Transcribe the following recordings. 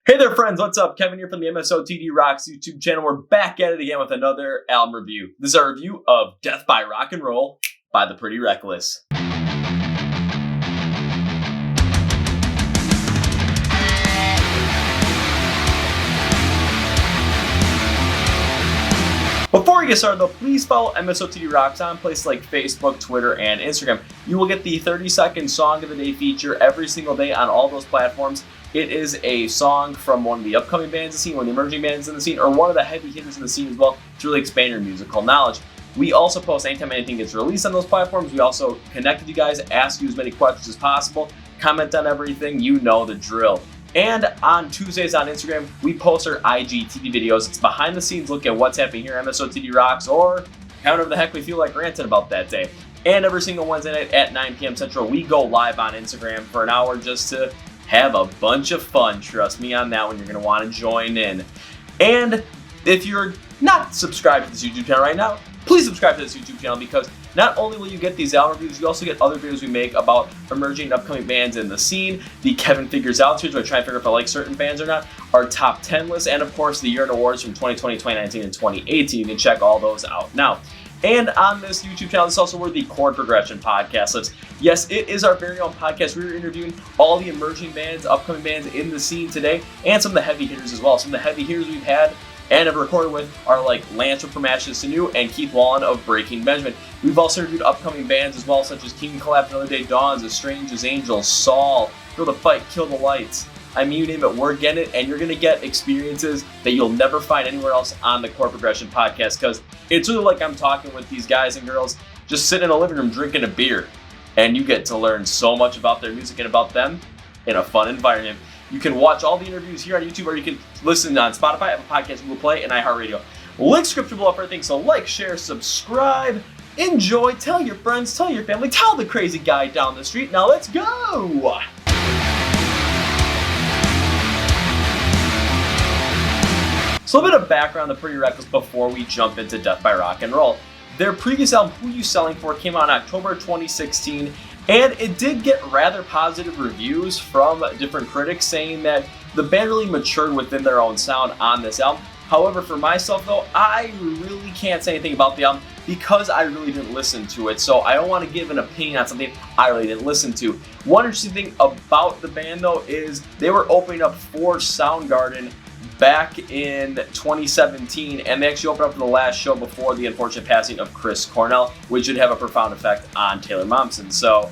Hey there friends, what's up? Kevin here from the MSOTD Rocks YouTube channel. We're back at it again with another album review. This is our review of Death by Rock and Roll by the Pretty Reckless. Before we get started though, please follow MSOTD Rocks on places like Facebook, Twitter, and Instagram. You will get the 30-second Song of the Day feature every single day on all those platforms. It is a song from one of the upcoming bands in the scene, one of the emerging bands in the scene, or one of the heavy hitters in the scene as well, to really expand your musical knowledge. We also post anytime anything gets released on those platforms. We also connect with you guys, ask you as many questions as possible, comment on everything, you know the drill. And on Tuesdays on Instagram, we post our IGTV videos. It's behind the scenes look at what's happening here at MSOTD Rocks, or however the heck we feel like ranting about that day. And every single Wednesday night at 9 p.m. Central, we go live on Instagram for an hour just to have a bunch of fun. Trust me on that one, you're going to want to join in. And if you're not subscribed to this YouTube channel right now, please subscribe to this YouTube channel, because not only will you get these album reviews, you also get other videos we make about emerging and upcoming bands in the scene, the Kevin Figures Out series where I try and figure out if I like certain bands or not, our top 10 list, and of course the year in awards from 2020, 2019, and 2018. You can check all those out now. And on this YouTube channel, this is also where the Chord Progression podcast lives. Yes, it is our very own podcast. We're interviewing all the emerging bands, upcoming bands in the scene today, and some of the heavy hitters as well. Some of the heavy hitters we've had and have recorded with are like Lance from Ashes to New and Keith Wallen of Breaking Benjamin. We've also interviewed upcoming bands as well, such as King Collapse, Another Day Dawns, As Strange as Angels, Saul, Feel the Fight, Kill the Lights. I mean, you name it, we're getting it, and you're going to get experiences that you'll never find anywhere else on the Chord Progression podcast, because it's really like I'm talking with these guys and girls just sitting in a living room drinking a beer, and you get to learn so much about their music and about them in a fun environment. You can watch all the interviews here on YouTube, or you can listen on Spotify, Apple Podcasts, Google Play, and iHeart. Link description below for everything, so like, share, subscribe, enjoy, tell your friends, tell your family, tell the crazy guy down the street. Now let's go! So a little bit of background on the Pretty Reckless before we jump into Death by Rock and Roll. Their previous album, Who You Selling For, came out in October 2016, and it did get rather positive reviews from different critics, saying that the band really matured within their own sound on this album. However, for myself though, I really can't say anything about the album because I really didn't listen to it, so I don't want to give an opinion on something I really didn't listen to. One interesting thing about the band though is they were opening up for Soundgarden back in 2017, and they actually opened up for the last show before the unfortunate passing of Chris Cornell, which would have a profound effect on Taylor Momsen. So,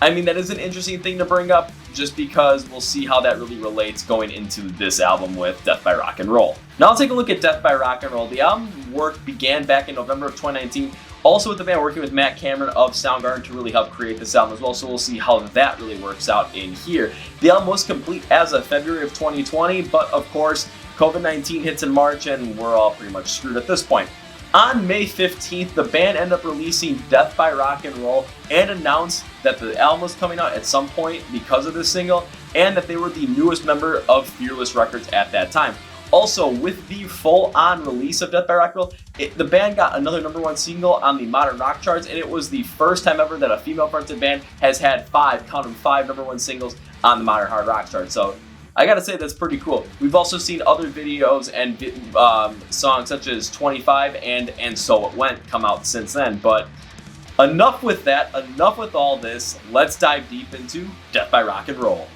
I mean, that is an interesting thing to bring up, just because we'll see how that really relates going into this album with Death by Rock and Roll. Now let's take a look at Death by Rock and Roll. The album work began back in November of 2019, also with the band working with Matt Cameron of Soundgarden to really help create this album as well, so we'll see how that really works out in here. The album was complete as of February of 2020, but of course, COVID-19 hits in March and we're all pretty much screwed at this point. On May 15th, the band ended up releasing Death by Rock and Roll and announced that the album was coming out at some point because of this single, and that they were the newest member of Fearless Records at that time. Also, with the full-on release of Death by Rock and Roll, the band got another #1 single on the modern rock charts, and it was the first time ever that a female-fronted band has had five #1 singles on the modern hard rock charts. So I gotta say, that's pretty cool. We've also seen other videos and songs such as 25 and So It Went come out since then. But enough with that, enough with all this. Let's dive deep into Death by Rock and Roll.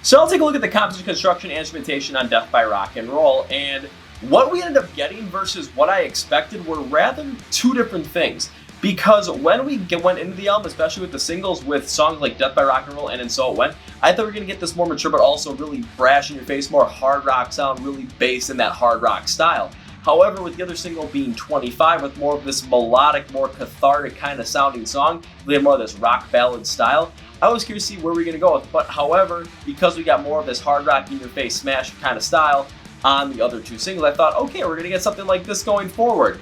So I'll take a look at the composition, construction, and instrumentation on Death by Rock and Roll, and what we ended up getting versus what I expected were rather two different things. Because when we went into the album, especially with the singles, with songs like Death by Rock and Roll and So It Went, I thought we were going to get this more mature, but also really brash in your face, more hard rock sound, really based in that hard rock style. However, with the other single being 25, with more of this melodic, more cathartic kind of sounding song, we had more of this rock ballad style, I was curious to see where we're going to go with. But however, because we got more of this hard rock in your face smash kind of style on the other two singles, I thought, okay, we're going to get something like this going forward.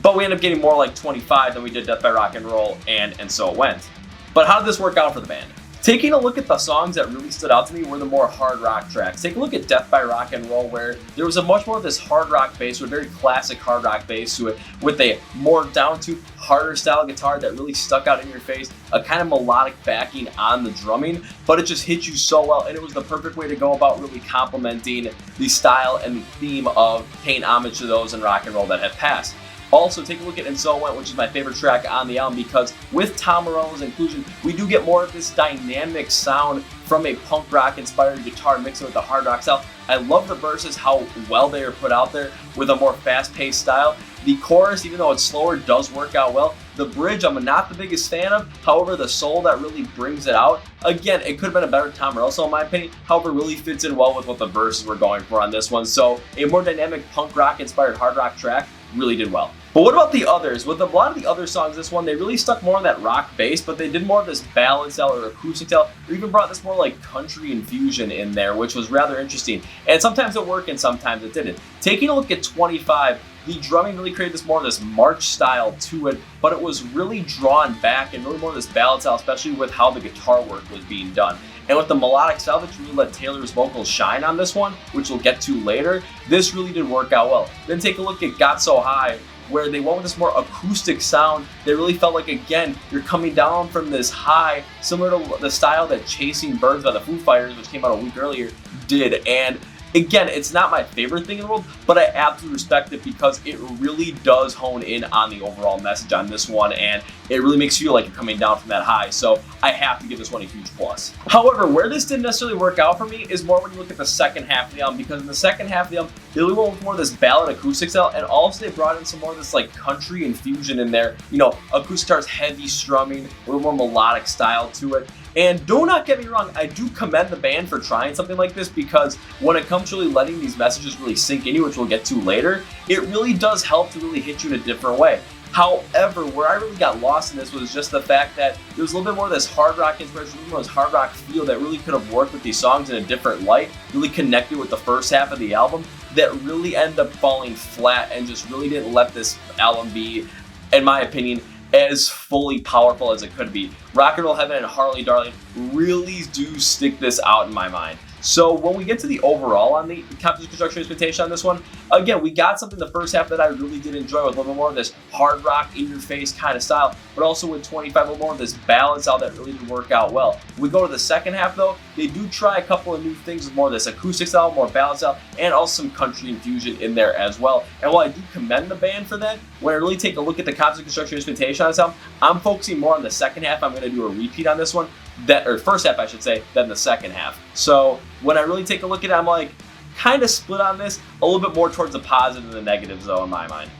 But we ended up getting more like 25 than we did Death by Rock and Roll and So It Went. But how did this work out for the band? Taking a look at the songs that really stood out to me were the more hard rock tracks. Take a look at Death by Rock and Roll, where there was a much more of this hard rock bass, with a very classic hard rock bass to it, with a more down-to harder style guitar that really stuck out in your face, a kind of melodic backing on the drumming, but it just hit you so well, and it was the perfect way to go about really complementing the style and the theme of paying homage to those in rock and roll that have passed. Also, take a look at And So It Went, which is my favorite track on the album, because with Tom Morello's inclusion, we do get more of this dynamic sound from a punk rock inspired guitar mixed with the hard rock style. I love the verses, how well they are put out there with a more fast paced style. The chorus, even though it's slower, does work out well. The bridge, I'm not the biggest fan of. However, the soul that really brings it out, again, it could have been a better Tom Morello song in my opinion. However, really fits in well with what the verses were going for on this one. So a more dynamic punk rock inspired hard rock track really did well. But what about the others? With a lot of the other songs, this one, they really stuck more on that rock bass, but they did more of this ballad style or acoustic style, or even brought this more like country infusion in there, which was rather interesting. And sometimes it worked and sometimes it didn't. Taking a look at 25, the drumming really created this more of this march style to it, but it was really drawn back and really more of this ballad style, especially with how the guitar work was being done. And with the melodic style that really let Taylor's vocals shine on this one, which we'll get to later, this really did work out well. Then take a look at Got So High, where they went with this more acoustic sound. They really felt like, again, you're coming down from this high, similar to the style that Chasing Birds by the Foo Fighters, which came out a week earlier, did. And again, it's not my favorite thing in the world, but I absolutely respect it because it really does hone in on the overall message on this one, and it really makes you feel like you're coming down from that high. So I have to give this one a huge plus. However, where this didn't necessarily work out for me is more when you look at the second half of the album, because in the second half of the album, they really went with more of this ballad acoustic style, and also they brought in some more of this like country infusion in there. You know, acoustic guitars, heavy strumming, a little more melodic style to it. And do not get me wrong, I do commend the band for trying something like this, because when it comes to really letting these messages really sink in you, which we'll get to later, it really does help to really hit you in a different way. However, where I really got lost in this was just the fact that there was a little bit more of this hard rock inspiration, a little more of this hard rock feel that really could have worked with these songs in a different light, really connected with the first half of the album, that really ended up falling flat and just really didn't let this album be, in my opinion, as fully powerful as it could be. Rock and Roll Heaven and Harley Darling really do stick this out in my mind. So when we get to the overall on the composition, construction, instrumentation on this one, again, we got something in the first half that I really did enjoy, with a little more of this hard rock, in-your-face kind of style, but also with 25, a little more of this ballad style that really did work out well. When we go to the second half, though, they do try a couple of new things with more of this acoustic style, more ballad style, and also some country infusion in there as well. And while I do commend the band for that, when I really take a look at the composition, construction, instrumentation on this album, I'm focusing more on the second half. I'm going to do a repeat on this one, or first half I should say, than the second half. So when I really take a look at it, I'm like kind of split on this, a little bit more towards the positive than the negatives though in my mind.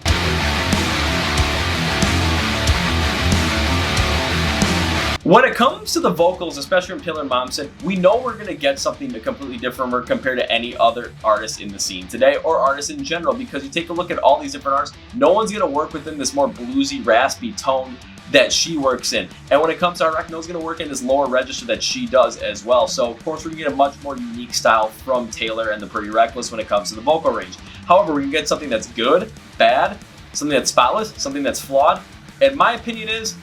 When it comes to the vocals, especially from Taylor Momsen, we know we're going to get something completely different compared to any other artist in the scene today, or artists in general, because you take a look at all these different artists, no one's going to work within this more bluesy, raspy tone that she works in. And when it comes to our record, no one's going to work in this lower register that she does as well. So of course we're going to get a much more unique style from Taylor and the Pretty Reckless when it comes to the vocal range. However, we can get something that's good, bad, something that's spotless, something that's flawed. And my opinion is,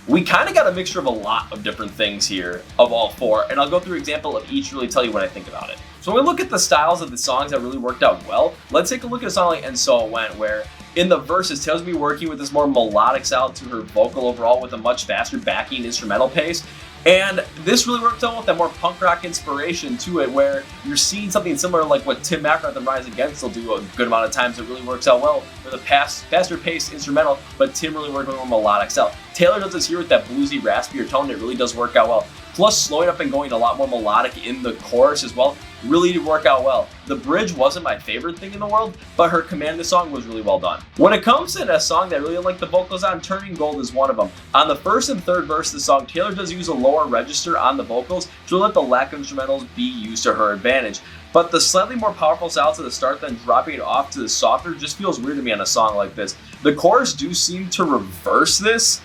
we kind of got a mixture of a lot of different things here of all four, and I'll go through an example of each, really tell you what I think about it. So when we look at the styles of the songs that really worked out well, let's take a look at a song like And So It Went, where in the verses, Taylor's going to be working with this more melodic style to her vocal overall, with a much faster backing instrumental pace. And this really worked out with that more punk rock inspiration to it, where you're seeing something similar like what Tim McGrath and Rise Against will do a good amount of times. It really works out well with a faster paced instrumental, but Tim really worked with a more melodic style. Taylor does this here with that bluesy, raspier tone. It really does work out well. Plus, slowing up and going a lot more melodic in the chorus as well really did work out well. The bridge wasn't my favorite thing in the world, but her command of the song was really well done. When it comes to a song that I really like the vocals on, Turning Gold is one of them. On the first and third verse of the song, Taylor does use a lower register on the vocals to let the lack of instrumentals be used to her advantage. But the slightly more powerful style to the start, then dropping it off to the softer, just feels weird to me on a song like this. The chorus do seem to reverse this,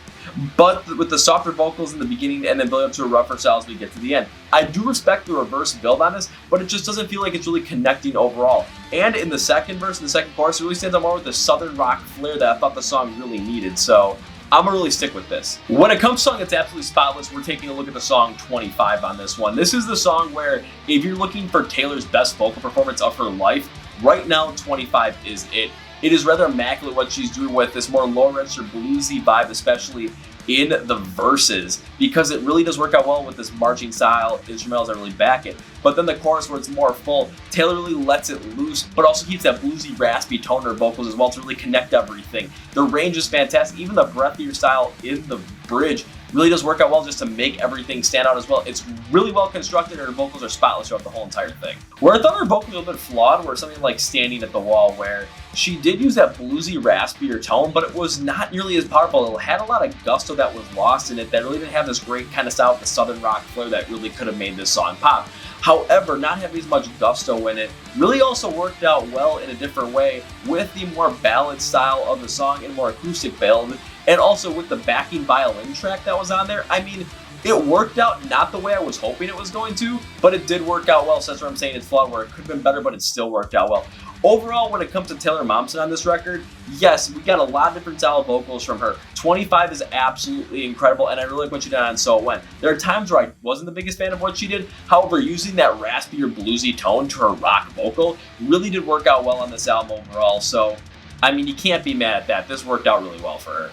but with the softer vocals in the beginning and then building up to a rougher style as we get to the end. I do respect the reverse build on this, but it just doesn't feel like it's really connecting overall. And in the second verse and the second chorus, it really stands out more with the southern rock flair that I thought the song really needed. So I'm gonna really stick with this. When it comes to a song that's absolutely spotless, we're taking a look at the song 25 on this one. This is the song where if you're looking for Taylor's best vocal performance of her life, right now 25 is it. It is rather immaculate what she's doing with this more low register bluesy vibe, especially in the verses, because it really does work out well with this marching style instrumentals that really back it. But then the chorus, where it's more full, Taylor really lets it loose, but also keeps that bluesy, raspy tone in her vocals as well to really connect everything. The range is fantastic. Even the breathier style in the bridge really does work out well just to make everything stand out as well. It's really well constructed, and her vocals are spotless throughout the whole entire thing. Where I thought her vocals were a little bit flawed were something like Standing at the Wall, where she did use that bluesy, raspier tone, but it was not nearly as powerful. It had a lot of gusto that was lost in it that really didn't have this great kind of style with the southern rock flair that really could have made this song pop. However, not having as much gusto in it really also worked out well in a different way with the more ballad style of the song and more acoustic build, and also with the backing violin track that was on there. I mean, it worked out not the way I was hoping it was going to, but it did work out well, so that's what I'm saying it's flawed, where it could have been better, but it still worked out well. Overall, when it comes to Taylor Momsen on this record, yes, we got a lot of different style vocals from her. 25 is absolutely incredible, and I really like what she did on So It Went. There are times where I wasn't the biggest fan of what she did. However, using that raspier, bluesy tone to her rock vocal really did work out well on this album overall. So, I mean, you can't be mad at that. This worked out really well for her.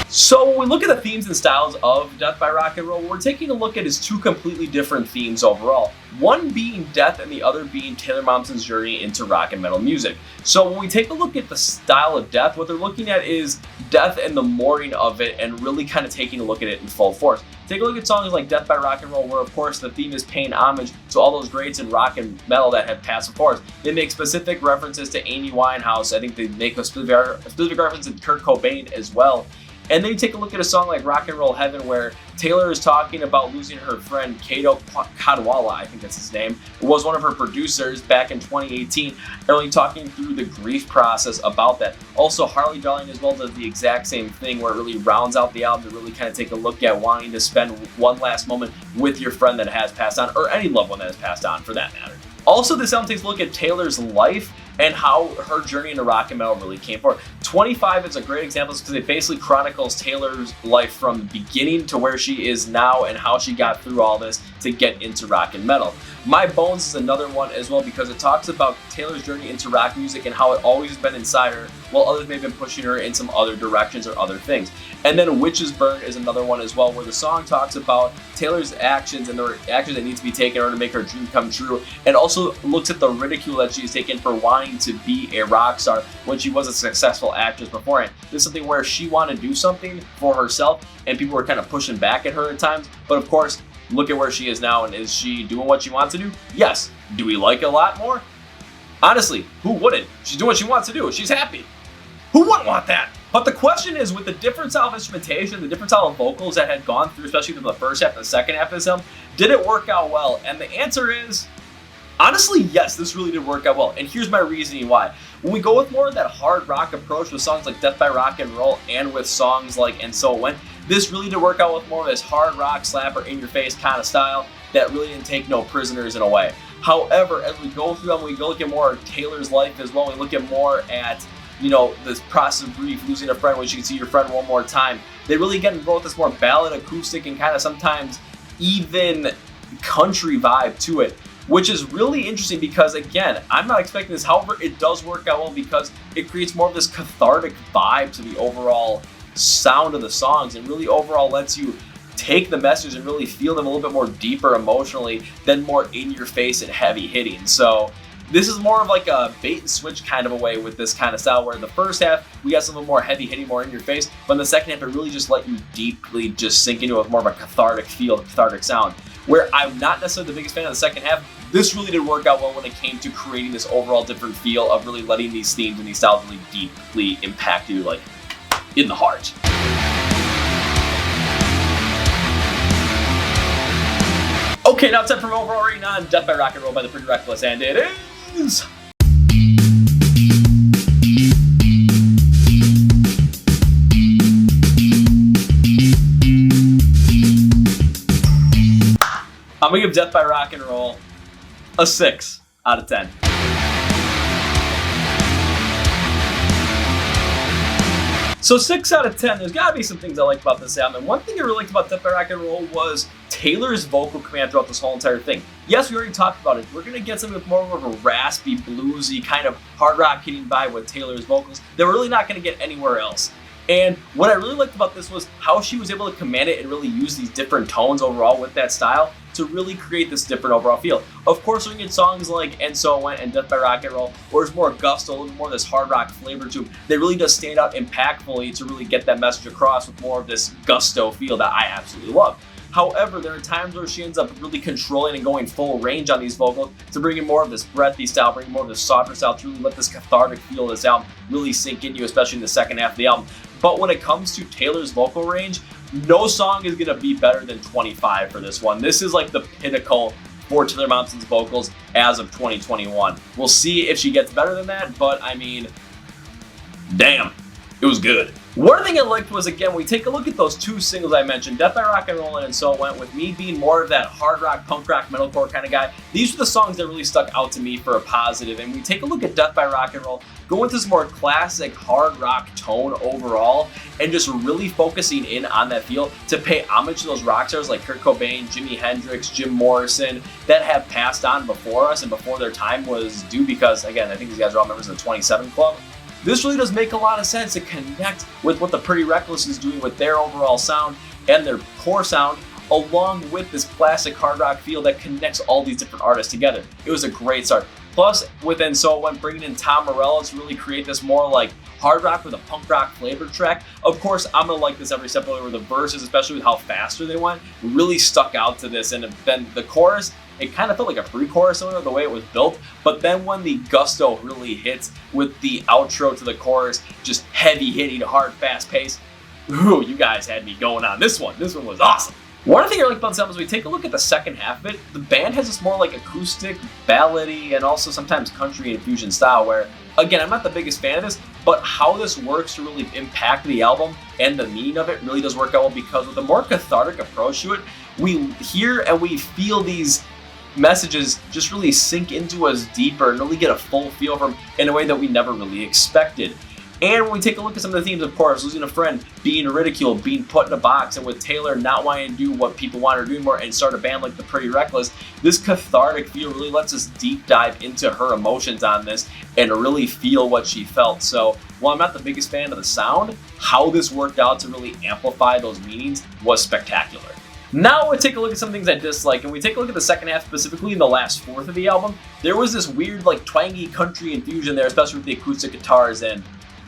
So when we look at the themes and styles of Death by Rock and Roll, what we're taking a look at is two completely different themes overall. One being death and the other being Taylor Momsen's journey into rock and metal music. So when we take a look at the style of death, what they're looking at is death and the mourning of it, and really kind of taking a look at it in full force. Take a look at songs like Death by Rock and Roll, where of course the theme is paying homage to all those greats in rock and metal that have passed before us. They make specific references to Amy Winehouse. I think they make a specific reference to Kurt Cobain as well. And then you take a look at a song like Rock and Roll Heaven, where Taylor is talking about losing her friend Kato Kadwala, I think that's his name, who was one of her producers back in 2018, and really talking through the grief process about that. Also, Harley Darling as well does the exact same thing, where it really rounds out the album to really kind of take a look at wanting to spend one last moment with your friend that has passed on, or any loved one that has passed on for that matter. Also, this album takes a look at Taylor's life and how her journey into rock and metal really came forward. 25 is a great example because it basically chronicles Taylor's life from the beginning to where she is now and how she got through all this to get into rock and metal. My Bones is another one as well, because it talks about Taylor's journey into rock music and how it always has been inside her, while others may have been pushing her in some other directions or other things. And then Witches Burn is another one as well, where the song talks about Taylor's actions and the actions that need to be taken in order to make her dream come true, and also looks at the ridicule that she's taken for wanting to be a rock star when she was a successful actress beforehand. This is something where she wanted to do something for herself, and people were kind of pushing back at her at times, but of course, look at where she is now, and is she doing what she wants to do? Yes. Do we like it a lot more? Honestly, who wouldn't? She's doing what she wants to do. She's happy. Who wouldn't want that? But the question is, with the different style of instrumentation, the different style of vocals that had gone through, especially from the first half and the second half of this album, did it work out well? And the answer is, honestly, yes, this really did work out well. And here's my reasoning why. When we go with more of that hard rock approach with songs like Death by Rock and Roll, and with songs like And So It Went, this really did work out with more of this hard rock slapper, in-your-face kind of style that really didn't take no prisoners in a way. However, as we go through them, we go look at more of Taylor's life as well. We look at more at, you know, this process of grief, losing a friend, when you can see your friend one more time. They really get to go with this more ballad, acoustic, and kind of sometimes even country vibe to it, which is really interesting because, again, I'm not expecting this. However, it does work out well because it creates more of this cathartic vibe to the overall sound of the songs, and really overall lets you take the message and really feel them a little bit more deeper emotionally than more in your face and heavy hitting. So this is more of like a bait and switch kind of a way with this kind of style, where in the first half we got some more heavy hitting, more in your face, but in the second half it really just let you deeply just sink into it with more of a cathartic feel, cathartic sound. Where I'm not necessarily the biggest fan of the second half, this really did work out well when it came to creating this overall different feel of really letting these themes and these styles really deeply impact you, like in the heart. Okay, now it's time for my overall rating on Death by Rock and Roll by the Pretty Reckless, and it is... I'm gonna give Death by Rock and Roll a 6 out of 10. So 6 out of 10, there's gotta be some things I liked about this album. And one thing I really liked about Death by Rock and Roll was Taylor's vocal command throughout this whole entire thing. Yes, we already talked about it. We're gonna get something with more of a raspy, bluesy, kind of hard rock hitting vibe with Taylor's vocals that we're really not gonna get anywhere else. And what I really liked about this was how she was able to command it and really use these different tones overall with that style to really create this different overall feel. Of course, we get songs like And So It Went and Death by Rock and Roll, where there's more gusto, a little more of this hard rock flavor to them, that really does stand out impactfully to really get that message across with more of this gusto feel that I absolutely love. However, there are times where she ends up really controlling and going full range on these vocals to bring in more of this breathy style, bring in more of this softer style to really let this cathartic feel of this album really sink in you, especially in the second half of the album. But when it comes to Taylor's vocal range, no song is going to be better than 25 for this one. This is like the pinnacle for Taylor Momsen's vocals as of 2021. We'll see if she gets better than that, but I mean, damn, it was good. One thing I liked was, again, we take a look at those two singles I mentioned, Death by Rock and Roll and So It Went, with me being more of that hard rock, punk rock, metalcore kind of guy. These are the songs that really stuck out to me for a positive. And we take a look at Death by Rock and Roll, going with this more classic hard rock tone overall, and just really focusing in on that feel to pay homage to those rock stars like Kurt Cobain, Jimi Hendrix, Jim Morrison, that have passed on before us and before their time was due, because, again, I think these guys are all members of the 27 Club. This really does make a lot of sense to connect with what the Pretty Reckless is doing with their overall sound and their core sound, along with this classic hard rock feel that connects all these different artists together. It was a great start. Plus, within So It Went, bringing in Tom Morello to really create this more like hard rock with a punk rock flavored track. Of course, I'm gonna like this every step of the way, where the verses, especially with how faster they went, really stuck out to this. And then the chorus, it kind of felt like a pre-chorus similar to the way it was built, but then when the gusto really hits with the outro to the chorus, just heavy hitting, hard, fast pace, ooh, you guys had me going on this one. This one was awesome. One thing I like about this album is we take a look at the second half of it. The band has this more like acoustic, ballady, and also sometimes country and fusion style where, again, I'm not the biggest fan of this, but how this works to really impact the album and the meaning of it really does work out well, because with a more cathartic approach to it, we hear and we feel these messages just really sink into us deeper and really get a full feel from in a way that we never really expected. And when we take a look at some of the themes, of course, losing a friend, being ridiculed, being put in a box, and with Taylor not wanting to do what people want her to do anymore and start a band like the Pretty Reckless, this cathartic feel really lets us deep dive into her emotions on this and really feel what she felt. So while I'm not the biggest fan of the sound, how this worked out to really amplify those meanings was spectacular. Now we take a look at some things I dislike, and we take a look at the second half, specifically in the last fourth of the album. There was this weird, like, twangy country infusion there, especially with the acoustic guitars, and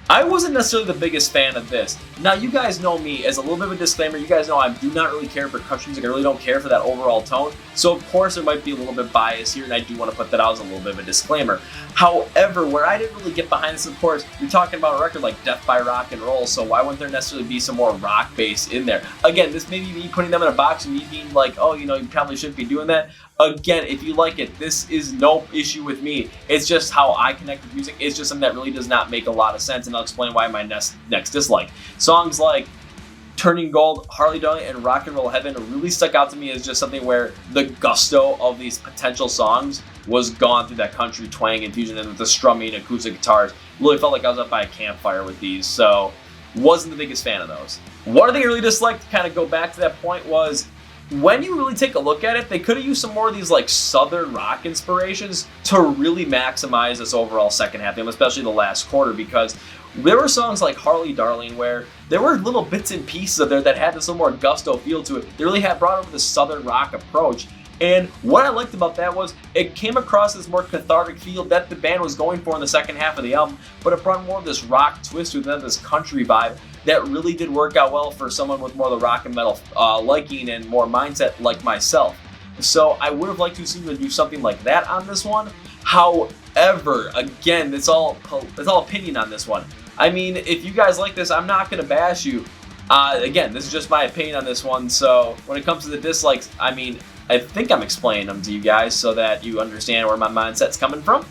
I wasn't necessarily the biggest fan of this. Now, you guys know me. As a little bit of a disclaimer, you guys know I do not really care for country music. I really don't care for that overall tone. So, of course, there might be a little bit bias here, and I do want to put that out as a little bit of a disclaimer. However, where I didn't really get behind this, of course, you're talking about a record like Death by Rock and Roll, so why wouldn't there necessarily be some more rock bass in there? Again, this may be me putting them in a box and me being like, oh, you know, you probably shouldn't be doing that. Again, if you like it, this is no issue with me. It's just how I connect with music. It's just something that really does not make a lot of sense, and I'll explain why my next dislike. Songs like Turning Gold, Harley Darling, and Rock and Roll Heaven really stuck out to me as just something where the gusto of these potential songs was gone through that country twang infusion, and with the strumming acoustic guitars. Really felt like I was up by a campfire with these, so wasn't the biggest fan of those. One thing I really disliked, to kind of go back to that point, was when you really take a look at it, they could have used some more of these like southern rock inspirations to really maximize this overall second half, especially the last quarter, because there were songs like Harley Darling where there were little bits and pieces of there that had this little more gusto feel to it. They really had brought over the southern rock approach. And what I liked about that was it came across this more cathartic feel that the band was going for in the second half of the album, but it brought more of this rock twist to it, this country vibe that really did work out well for someone with more of the rock and metal liking and more mindset like myself. So I would have liked to see them do something like that on this one. However, again, it's all opinion on this one. I mean, if you guys like this, I'm not going to bash you. Again, this is just my opinion on this one. So when it comes to the dislikes, I mean, I think I'm explaining them to you guys so that you understand where my mindset's coming from.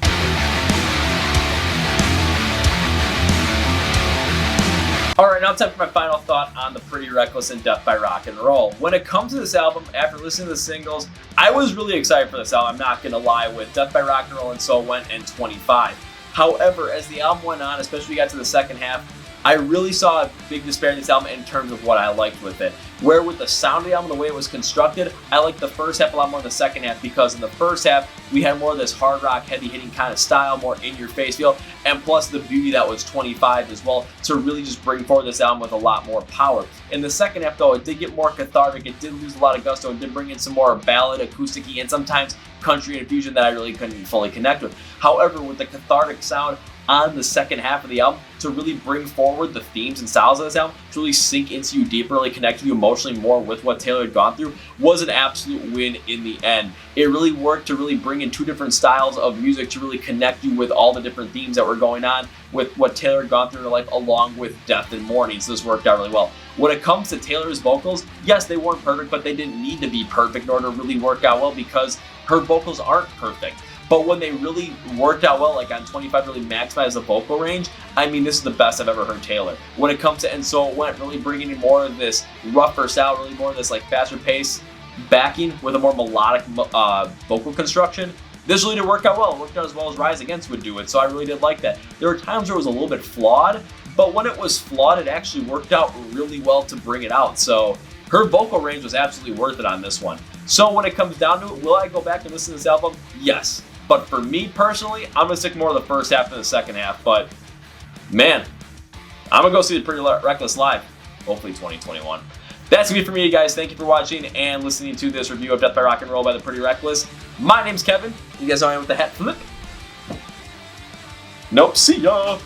Alright, now time for my final thought on the Pretty Reckless and Death by Rock and Roll. When it comes to this album, after listening to the singles, I was really excited for this album, I'm not going to lie, with Death by Rock and Roll and So It Went and 25. However, as the album went on, especially we got to the second half, I really saw a big disparity in this album in terms of what I liked with it. Where with the sound of the album, the way it was constructed, I liked the first half a lot more than the second half, because in the first half, we had more of this hard rock, heavy hitting kind of style, more in your face feel, and plus the beauty that was 25 as well, to really just bring forward this album with a lot more power. In the second half though, it did get more cathartic, it did lose a lot of gusto, it did bring in some more ballad, acoustic-y, and sometimes country infusion that I really couldn't fully connect with. However, with the cathartic sound on the second half of the album, to really bring forward the themes and styles of this album, to really sink into you deeper, really connect you emotionally more with what Taylor had gone through, was an absolute win in the end. It really worked to really bring in two different styles of music to really connect you with all the different themes that were going on with what Taylor had gone through in her life, along with death and mourning, so this worked out really well. When it comes to Taylor's vocals, yes, they weren't perfect, but they didn't need to be perfect in order to really work out well, because her vocals aren't perfect. But when they really worked out well, like on 25, really maximized the vocal range, I mean, this is the best I've ever heard Taylor. When it comes to And So It Went, really bringing in more of this rougher style, really more of this like faster pace backing with a more melodic vocal construction, this really did work out well. It worked out as well as Rise Against would do it, so I really did like that. There were times where it was a little bit flawed, but when it was flawed, it actually worked out really well to bring it out. So her vocal range was absolutely worth it on this one. So when it comes down to it, will I go back and listen to this album? Yes. But for me personally, I'm going to stick more to the first half than the second half. But man, I'm going to go see the Pretty Reckless live, hopefully 2021. That's going to be it for me, guys. Thank you for watching and listening to this review of Death by Rock and Roll by the Pretty Reckless. My name's Kevin. You guys know I am with the hat flip. Nope, see ya.